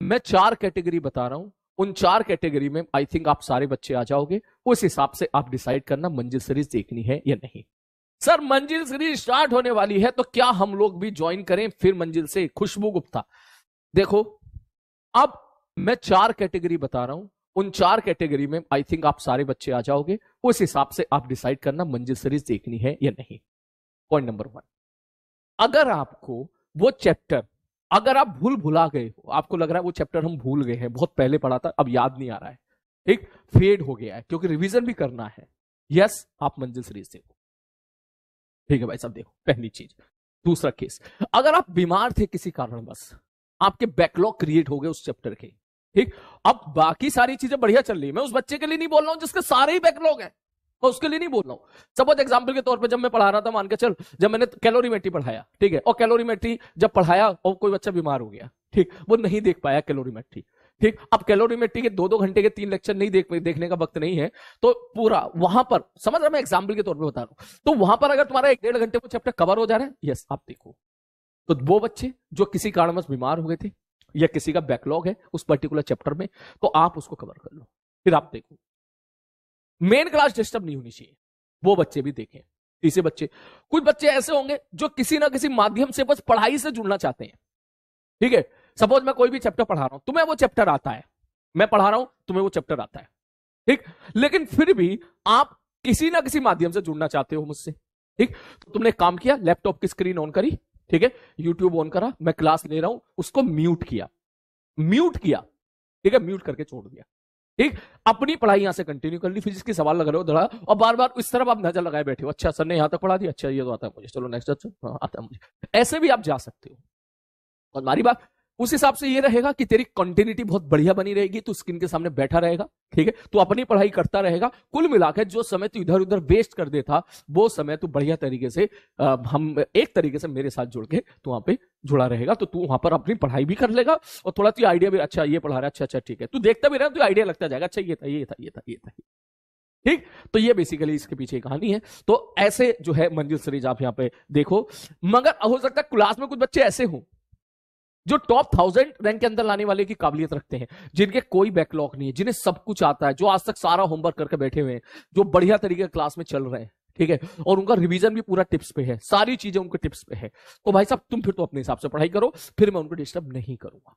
मैं 4 कैटेगरी बता रहा हूं, उन 4 कैटेगरी में आई थिंक आप सारे बच्चे आ जाओगे। उस हिसाब से आप डिसाइड करना मंजिल सीरीज देखनी है या नहीं। सर मंजिल सीरीज स्टार्ट होने वाली है तो क्या हम लोग भी ज्वाइन करें फिर मंजिल से? खुशबू गुप्ता, देखो अब मैं 4 कैटेगरी बता रहा हूं, उन 4 कैटेगरी में आई थिंक आप सारे बच्चे आ जाओगे। उस हिसाब से आप डिसाइड करना मंजिल सीरीज देखनी है या नहीं। पॉइंट नंबर 1, अगर आपको वो चैप्टर, अगर आप भूल भुला गए हो, आपको लग रहा है वो चैप्टर हम भूल गए हैं, बहुत पहले पढ़ा था, अब याद नहीं आ रहा है, ठीक, फेड हो गया है क्योंकि रिवीजन भी करना है, यस आप मंजिल सीरीज देखो। ठीक है भाई साहब, देखो पहली चीज। दूसरा केस, अगर आप बीमार थे किसी कारणवश, आपके बैकलॉग क्रिएट हो गए उस चैप्टर के, ठीक, अब बाकी सारी चीजें बढ़िया चल रही है, मैं उस बच्चे के लिए नहीं बोल रहा हूं जिसके सारे ही बैकलॉग है, मैं उसके लिए नहीं बोल रहा हूं। सपोज एग्जांपल के तौर पे जब मैं पढ़ा रहा था, मान के चल, जब मैंने कैलोरीमेट्री पढ़ाया, ठीक है, और कैलोरीमेट्री जब पढ़ाया और कोई बच्चा बीमार हो गया, ठीक, वो नहीं देख पाया कैलोरीमेट्री, ठीक, अब कैलोरीमेट्री के 2-2 घंटे के 3 लेक्चर नहीं देखने का वक्त नहीं है, तो पूरा वहां पर समझ रहा, मैं एग्जाम्पल के तौर पर बता रहा हूं, तो वहां पर अगर तुम्हारा 1-1.5 घंटे वो चैप्टर कवर हो जा रहा है, यस आप देखो। तो वो बच्चे जो किसी कारणवश बीमार हो गए थे या किसी का बैकलॉग है उस पर्टिकुलर चैप्टर में, तो आप उसको कवर कर लो, फिर आप देखो। मेन क्लास डिस्टर्ब नहीं होनी चाहिए, वो बच्चे भी देखें। तीसरे बच्चे, कुछ बच्चे ऐसे होंगे जो किसी ना किसी माध्यम से बस पढ़ाई से जुड़ना चाहते हैं, ठीक है। सपोज मैं कोई भी चैप्टर पढ़ा रहा हूं, तुम्हें वो चैप्टर आता है, मैं पढ़ा रहा हूं, तुम्हें वो चैप्टर आता है, ठीक, लेकिन फिर भी आप किसी ना किसी माध्यम से जुड़ना चाहते हो मुझसे, ठीक। तो तुमने काम किया, लैपटॉप की स्क्रीन ऑन करी, ठीक है, यूट्यूब ऑन करा, मैं क्लास ले रहा हूं, उसको म्यूट किया, ठीक है, म्यूट करके छोड़ दिया, ठीक, अपनी पढ़ाई यहां से कंटिन्यू कर ली, फिजिक्स के सवाल लगा रहे हो धड़ा, और बार बार इस तरफ आप नजर लगाए बैठे हो, अच्छा सर ने यहां तक पढ़ा दिया, अच्छा ये तो आता है मुझे, चलो नेक्स्ट, अच्छा आता है मुझे, ऐसे भी आप जा सकते हो। और हमारी बात उस हिसाब से ये रहेगा कि तेरी कंटिन्यूटी बहुत बढ़िया बनी रहेगी, तू स्क्रीन के सामने बैठा रहेगा, ठीक है, तू अपनी पढ़ाई करता रहेगा, कुल मिलाकर जो समय तू इधर उधर वेस्ट कर देता, वो समय तू बढ़िया तरीके से हम एक तरीके से मेरे साथ जुड़ के तू वहां पे जुड़ा रहेगा, तो तू वहां पर अपनी पढ़ाई भी कर लेगा और थोड़ा तू आइडिया भी, अच्छा ये पढ़ा रहा है, अच्छा अच्छा ठीक है, तू देखता भी रहा, तू आइडिया लगता जाएगा, अच्छा ये था ये था ये था ये था, ठीक। तो ये बेसिकली इसके पीछे कहानी है। तो ऐसे जो है मंजिल सीरीज आप यहां पे देखो, मगर हो सकता है क्लास में कुछ बच्चे ऐसे हों जो टॉप 1000 रैंक के अंदर लाने वाले की काबिलियत रखते हैं, जिनके कोई बैकलॉग नहीं है, जिन्हें सब कुछ आता है, जो आज तक सारा होमवर्क करके बैठे हुए हैं, जो बढ़िया तरीके क्लास में चल रहे हैं, ठीक है, और उनका रिवीजन भी पूरा टिप्स पे है, सारी चीजें उनके टिप्स पे है। तो भाई साहब तुम फिर तो अपने हिसाब से पढ़ाई करो, फिर मैं उनको डिस्टर्ब नहीं करूंगा।